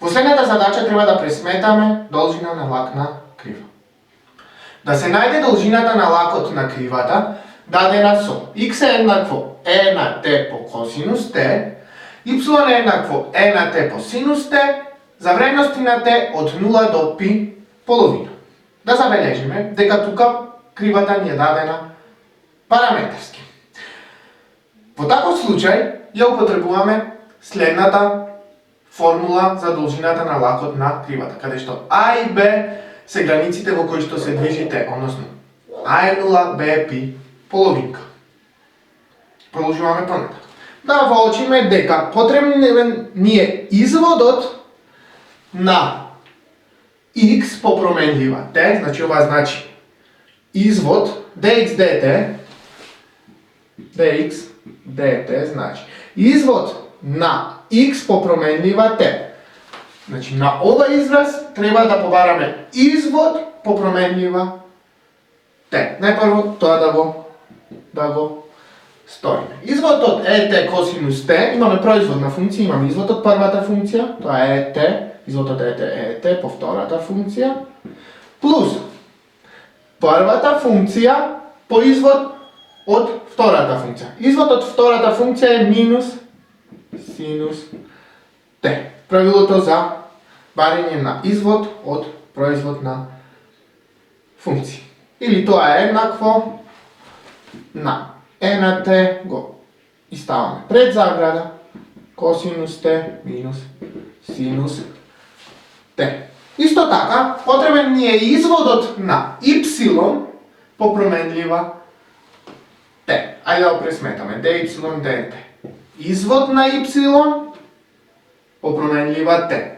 Последната задача треба да пресметаме должина на лак на крива. Да се најде должината на лакот на кривата, дадена со x е еднакво e на t по косинус t, y е еднакво e на t по синус t, за вредности на t од 0 до π половина. Да забележиме дека тука кривата ни е дадена параметарски. Во таков случај ја употребуваме следната формула за должината на лакот на кривата, каде што а и б се границите во кои што се движи t, односно а е 0, б е π половинка. Продолжуваме понатаму. Да воочиме дека потребен ни е изводот на x по променлива t, значи ова значи извод dx dt, значи извод на x по променлива t. Значи на ова израз треба да побараме извод по променлива t. Најпрво тоа да го сториме. Изводот е t косинус t, имаме производна функција, имаме извод од првата функција, тоа е t, изводот е t по втората функција, плюс првата функција по извод од втората функција. Извод од втората функција е минус синус t. Правилото за барање на извод од производ на функција. Или тоа е еднакво на e на t го иставаме пред заграда, косинус t минус синус t. Исто така, потребен ни е изводот на y по променлива t. Ајде да го пресметаме. dy dt. Извод на y по променлива t.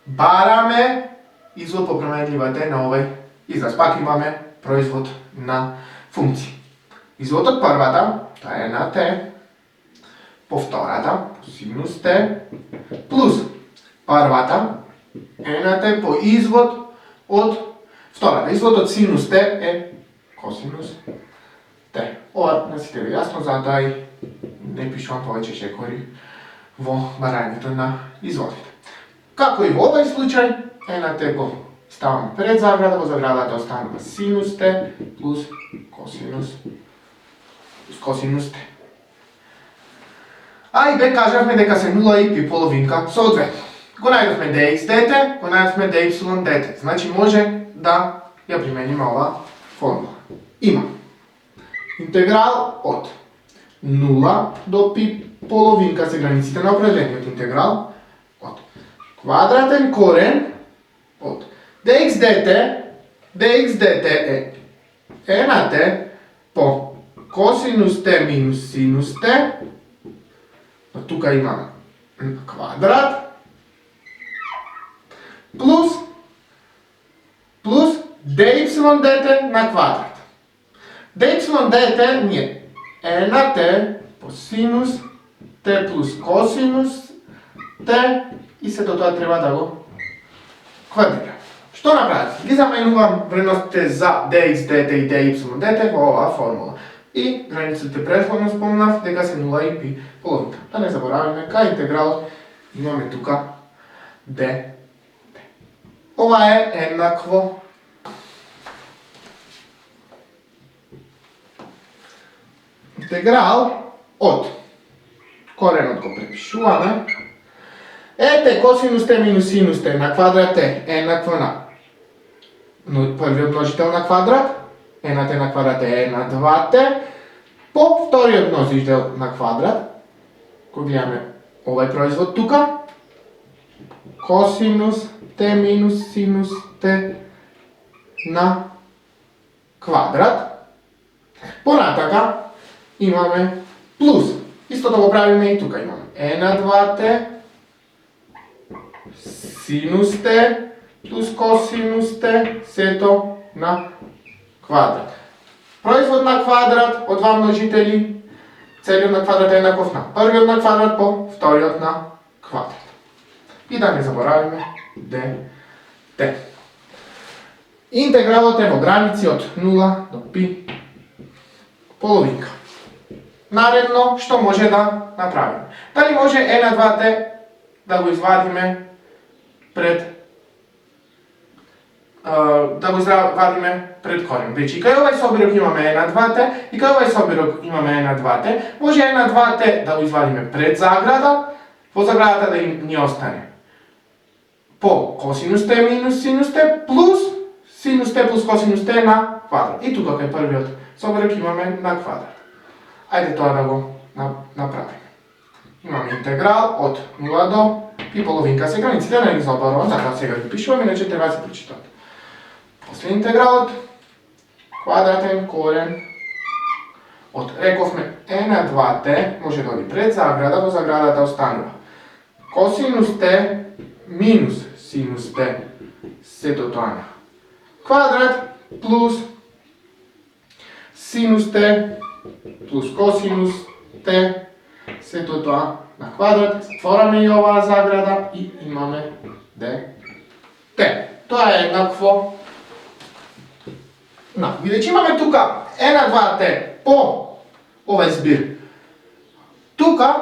Бараме извод по променлива t на овој израз. Пак имаме производ на функција. Извод од првата, тоа е на t, по втората, синус t, плюс првата, е на t по извод од втората. Извод од синус t е косинус t. Ова на сите ви јасно, затоа и не пишувам повеќе шекори во барањето на изводите. Како и во овој случај, е на t го ставаме пред заграда, во заградата останува синус t плюс косинус t. А и б кажавме дека се 0 и π половинка соодветно. Го најдовме dx dt, го најдовме dy dt. Значи може да ја примениме ова формула. Има интеграл од 0 до π половинка се границите на определениот интеграл од квадратен корен од dx dt е на t по косинус t минус синус t, тука имаме квадрат, плюс dy dt на квадрат. dy dt ни е на t по синус t плюс косинус t и сето тоа треба да го квадрираме. Што направив? Ги заменувам вредностите за dx dt и dy dt во оваа формула. И границите претходно спомнав дека се 0 и π половинка. Да не забораваме, кај интегралот имаме тука dt. Ова е еднакво интеграл од коренот го препишуваме t косинус t минус синус t на квадрат t е еднакво на првиот множител на квадрат, e на t на квадрат е на 2t, по вториот множител на квадрат, кој гледаме овај производ тука, косинус t минус синус t на квадрат. Понатака имаме плюс. Истото го правиме и тука. Имаме e на 2t синус t плюс косинус t сето на квадрат. Производ на квадрат од два множители, целиот на квадрат е еднаков на првиот на квадрат по вториот на квадрат. И да не заборавиме dt. Интегралот е во граници од 0 до π половинка. Наредно, што може да направиме? Дали може e на 2t да го извадиме da го извадиме пред корен. Значи, кај овај собирок имаме 1, 2, и кај овај собирок имаме 1, 2, може 1, 2 да го извадиме пред заграда, во заградата да ни остане по косинус Т минус синус Т плюс синус Т плюс косинус Т на квадрат. И тука кај првиот собирок имаме на квадрат. Ајде тоа да го направиме. Имаме интеграл од 0 до пи половинка. Се границите не ги заборавам, затоа сега ги пишувам, иначе треба да се прочитат. После интегралот, квадратен корен од, рековме, е на 2t, може да оди пред заграда, во заградата останува косинус t минус синус t, сето тоа на квадрат, плюс синус t плюс косинус t, сето тоа на квадрат. Затвораме и оваа заграда и имаме dt. Тоа е еднакво. Бидејќи имаме тука е на 2t по овај збир, тука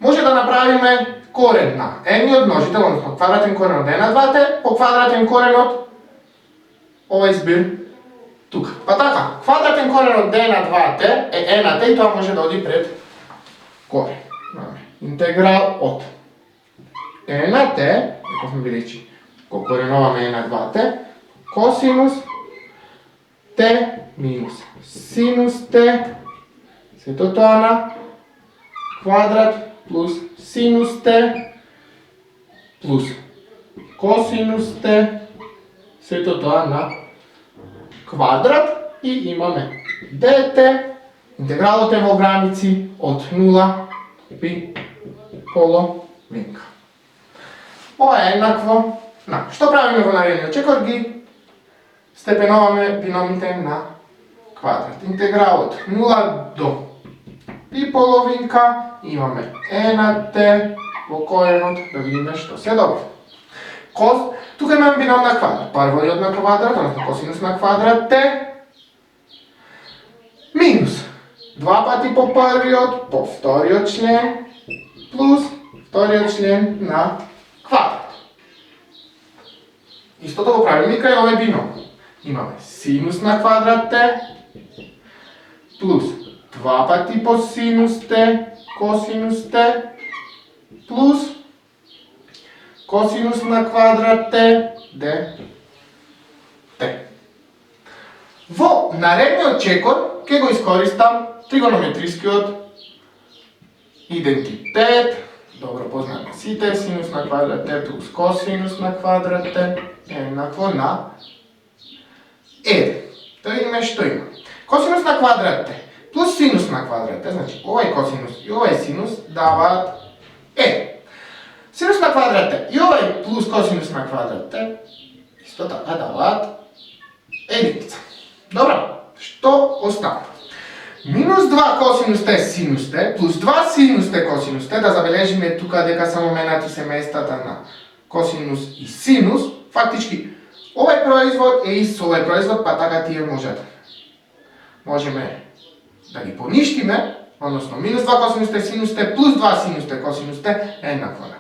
може да направиме корен на едниот множител, односно квадратен корен од е на 2t по квадратен корен од овај збир тука. Па така, квадратен корен од е на 2t е е на t и тоа може да оди пред корен. Интеграл од е на t, рековме бидејќи го коренуваме е на 2t, косинус t минус синус t, сето тоа на квадрат плюс синус t плюс косинус t, сето тоа на квадрат и имаме dt. Интегралот е во граници од 0 пи половинка. Ова е еднакво на. Што правиме во наредниот чекор? Ги степеноваме биномите на квадрат. Интеграл од 0 до пи половинка, имаме е на t во коренот, да видиме што се добро. Тука имаме бином на квадрат. Парвиот на квадрат, односно косинус на квадрат t, минус 2 пати по првиот, по вториот член, плюс вториот член на квадрат. Истото го правиме и кај овој бином. Имаме синус на квадрат t, плюс 2 пати по синус t, косинус t, плюс косинус на квадрат t, dt. Во наредниот чекор ќе го искористам тригонометрискиот идентитет, добро познаеме сите, синус на квадрат t плюс косинус на квадрат t е еднакво на 1. Да видиме што има. Косинус на квадрат t плюс синус на квадрат t, значи овај косинус и овај синус даваат 1. Синус на квадрат t и овај плюс косинус на квадрат t исто така даваат единица. Добро, што остава? Минус 2 косинус t синус t плюс 2 синус t косинус t, да забележиме тука дека само менати се местата на косинус и синус, фактички овај производ е ист со овај производ, па така тие можеме да ги поништиме, односно минус 2 косинус t синус t плюс 2 синус t косинус t е еднакво на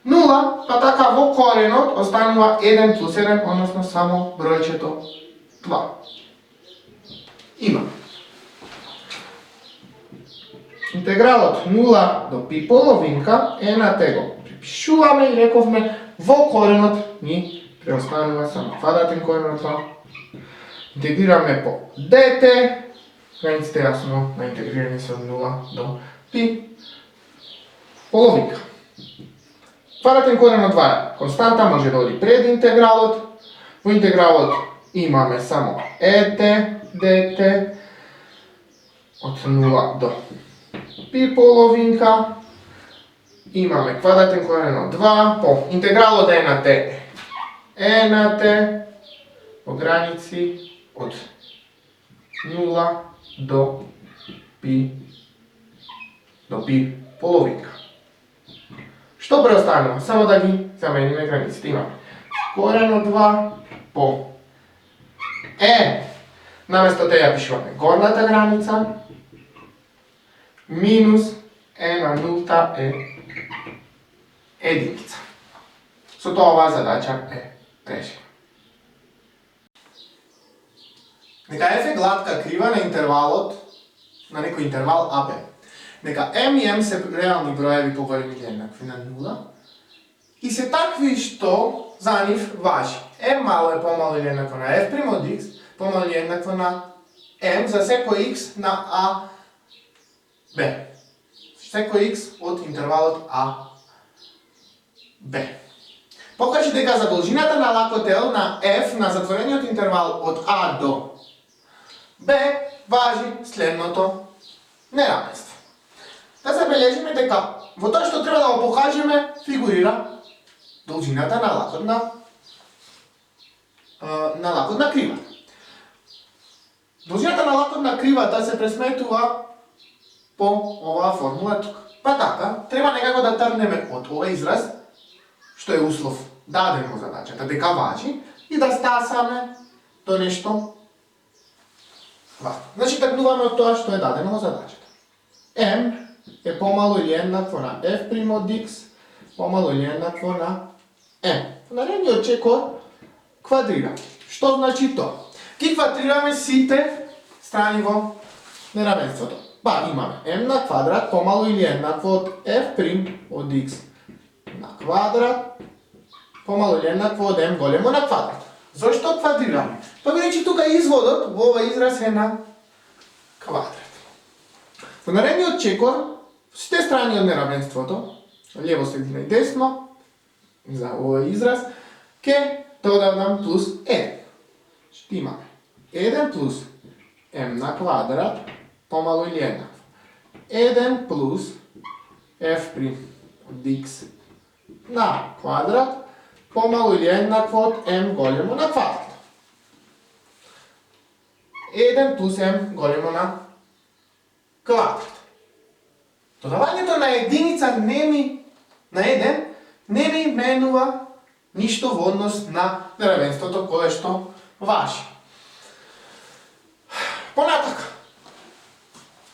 0, па така во коренот останува 1 плюс 1, односно само бројчето 2. Има. Интегралот 0 до пи половинка е на t го припишуваме и рековме во коренот ни преостанува само квадратен корен од 2. Интегрираме по dt, границите јасно на интегрирани се од 0 до пи половинка. Квадратен корен од 2 е константа, може да оди пред интегралот. Во интегралот имаме само ет dt од 0 до пи половинка. Имаме квадратен корен од 2 по интегралот е на t е на t во граници од 0 до пи половинка. Што преостанува? Само да ги замениме границите. Имаме корен од 2 по наместо те ја пишуваме горната граница, минус е на нулта е единица. Сото оваа задача е решена. Нека f е гладка крива на интервалот, на некој интервал AB. Нека m и m се реални броеви поголеми или еднакви на 0 и се такви што за нив важи. m мало е помало или еднакво на f прим од x, помало или еднакво на m за секој x на a, b. Секој x од интервалот a, b. Покажи дека за должината на лакотел на f на затворениот интервал од a до b важи следното неравенство. Да забележиме дека во тоа што треба да го покажеме фигурира должината на лакотна крива. Должината на лакотна кривата се пресметува по оваа формула тука. Па така, треба некако да тргнеме од овој израз, што е услов даден во задачата, дека важи, и да стасаме до нешто важно. Значи, тргнуваме од тоа што е дадено во задачата. m е помало или еднакво на f прим од x, помало или еднакво на m. Наредниот чекор квадрира. Што значи тоа? Ги квадрираме сите страни во неравенството. Па имаме m на квадрат помало или еднакво од f прим од x на квадрат помало или еднакво од m големо на квадрат. Зошто квадрираме? Па бидејќи тука изводот во овој израз е на квадрат. Во наредниот чекор сите страни од неравенството, лево средина и десно, за овој израз, ќе додадам плюс 1. Што имаме? 1 плюс m на квадрат помало или еднакво. 1 плюс f прим од x на квадрат помало или еднакво од m големо на квадрат. 1 плюс m големо на квадрат. Додавањето на единица на 1 не ми менува ништо во однос на неравенството кое што важи. Понатака,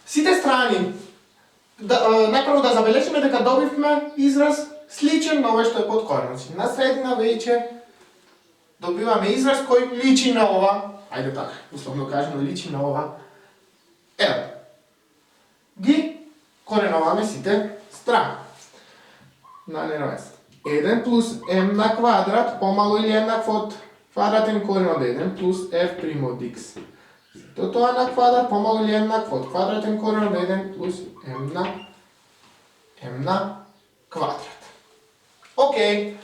сите страни, најпрво да забележиме дека добивме израз сличен на овој што е под коренот. На средина веќе добиваме израз кој личи на ова, ајде така, условно кажано, личи на ова L. Ги кореноваме сите страни на неравенството. 1 плюс m на квадрат помало или еднакво од квадратен корен од 1 плюс f прим од x. Сето тоа на квадрат помало или еднакво од квадратен корен од 1 плюс m на квадрат. Океј,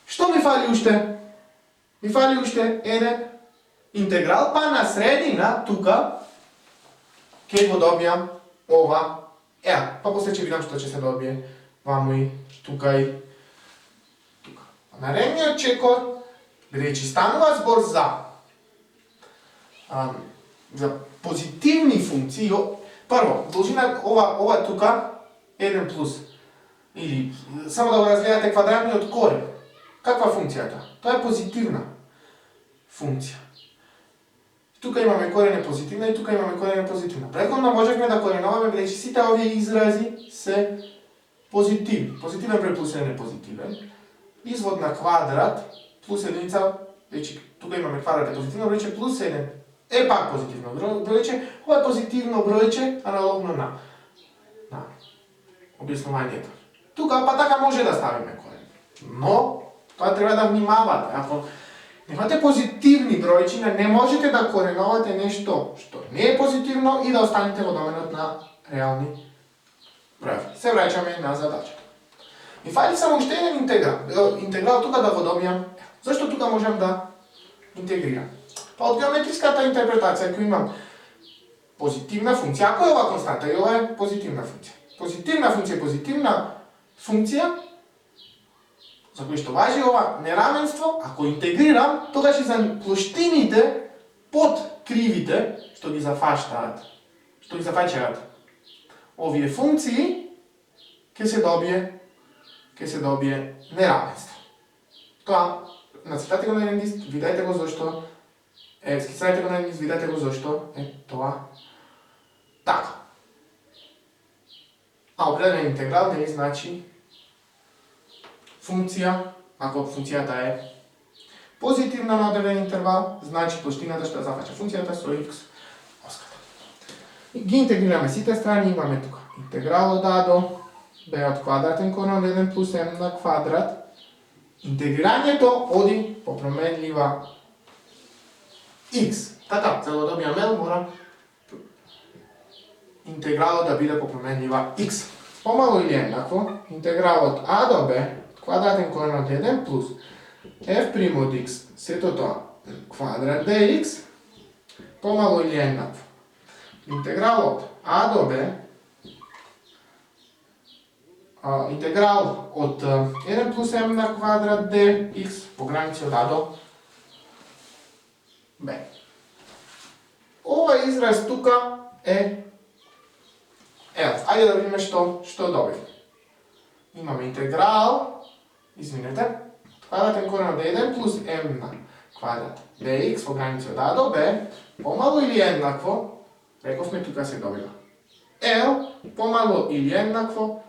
што ми фали уште? Ми фали уште еден интеграл, па на средина тука ќе го добијам ова L. Па после ќе видам што ќе се добие ваму и тука и тука. Наредниот чекор, бидејќи станува збор за позитивни функции, прво, должина ова тука 1 плюс или само да го разгледате квадратниот корен. Каква функција е тоа? Тоа е позитивна функција. Тука имаме корен е позитивна и тука имаме корен е позитивна. Претходно можевме да кореноваме бидејќи сите овие изрази се позитивни. Позитивен преплюсен е позитивен. Извод на квадрат плюс единица, веќе тука имаме квадрат е позитивно бројче плюс 1 е пак позитивно бројче. Ова е позитивно бројче аналогно на објаснувањето. Тука па така може да ставиме корен. Но тоа треба да внимавате. Ако немате позитивни бројчина, не можете да кореновате нешто што не е позитивно и да останете во доменот на реални броеви. Се враќаме на задачата. Ми фали само уште еден интеграл. Интеграл тука да го добијам. Зашто тука можам да интегрирам? Па од геометриската интерпретација кој имам позитивна функција, ако е ова константа и ова е позитивна функција. Позитивна функција за кој што важи ова неравенство, ако интегрирам, тогаш и за плоштините под кривите што ги зафаќаат овие функции, ќе се добие неравенство. Тоа нацртате го на еден лист, видете го зошто скицирајте го на еден лист, видете го зошто е тоа така. А определен интеграл нели значи функција Ако функцијата е позитивна на одреден интервал, значи плоштината што зафаќа функцијата со x оската. Ги интегрираме сите страни, имаме тука интеграл од а до b од квадратен корен од 1 плюс m на квадрат. Интегрирањето оди по променлива x. Така, за да добијаме l мора интегралот да биде по променлива x. Помало или еднакво, интеграл од а до b квадратен корен од 1 плюс f' од x сето тоа квадрат dx помало или еднакво. Интеграл од а до b интеграл од 1 плюс m на квадрат dx по граници од а до b. Ова израз тука е L. Ајде да видиме што добивме. Имаме интеграл, квадратен корен од 1 плюс m на квадрат dx во граници од а до b помало или еднакво, рековме тука се добива L помало или еднакво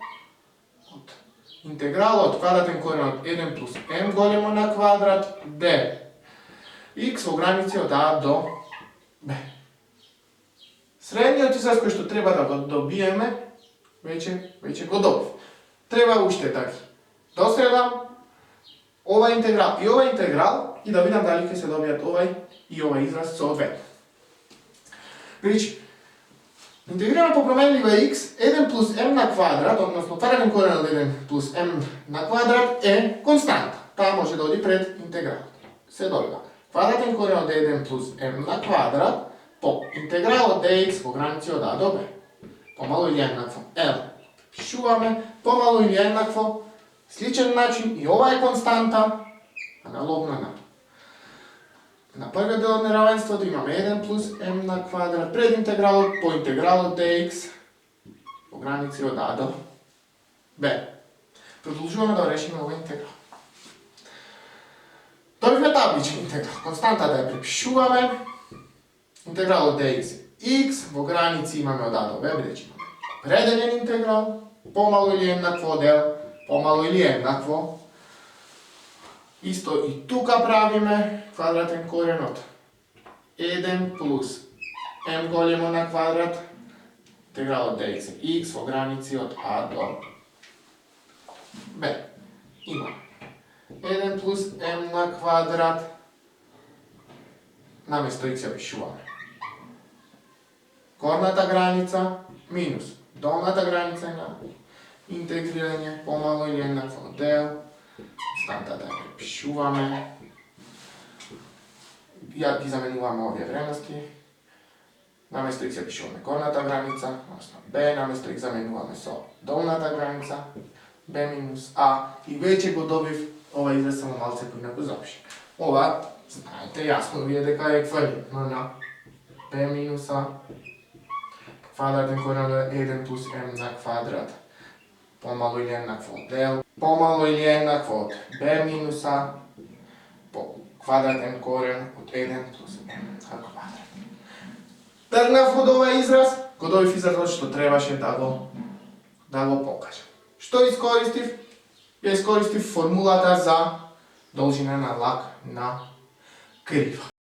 од интегралот квадратен корен од 1 плюс m големо на квадрат d x во граници од а до b. Средниот израз кој што треба да го добиеме, веќе го добив. Треба уште да ги досредам ова интеграл и ова интеграл и да видам дали ќе се добијат овај и овај израз соодветно. Значи, интегрирано по променлива x, 1 плюс m на квадрат, односно квадратен корен од 1 плюс m на квадрат е константа. Таа може да оди пред интеграл. Се добива квадратен корен од 1 плюс m на квадрат по интеграл од dx во граници од а до b. Помало или еднакво L. Пишуваме помало или еднакво сличен начин и ова е константа аналогна на првиот дел од неравенството имаме 1 плюс m на квадрат пред интегралот по интеграл од dx во граници од а до b. Продолжуваме да решиме овој интеграл. Добивме табличен интеграл. Константата ја препишуваме. Интеграл од dx x во граници имаме од а до b, бидејќи имаме пределен интеграл, помало или еднакво од L, помало или еднакво. Исто и тука правиме квадратен корен од 1 плюс m големо на квадрат, интеграл од dx x во граници од а до b. Имаме 1 плюс m на квадрат, наместо x ја пишуваме горната граница минус долната граница на интегрирање помало или еднакво од L. Константата ја препишуваме. Ја ги заменуваме овие вредности. Наместо x ја пишуваме горната граница, односно b, наместо x заменуваме со долната граница, b минус a и веќе го добив ова израз само малце поинаку запишем. Ова, знаете јасно вие дека е еквивалентно на b минус a квадратен корен од 1 плюс m на квадрат помало или еднакво од L, помало или еднакво од b минус a по квадратен корен од 1 плюс m на квадрат. Тргнав од овој израз, го добив изразот што требаше да го покажам. Што искористив? Ја искористив формулата за должина на лак на крива.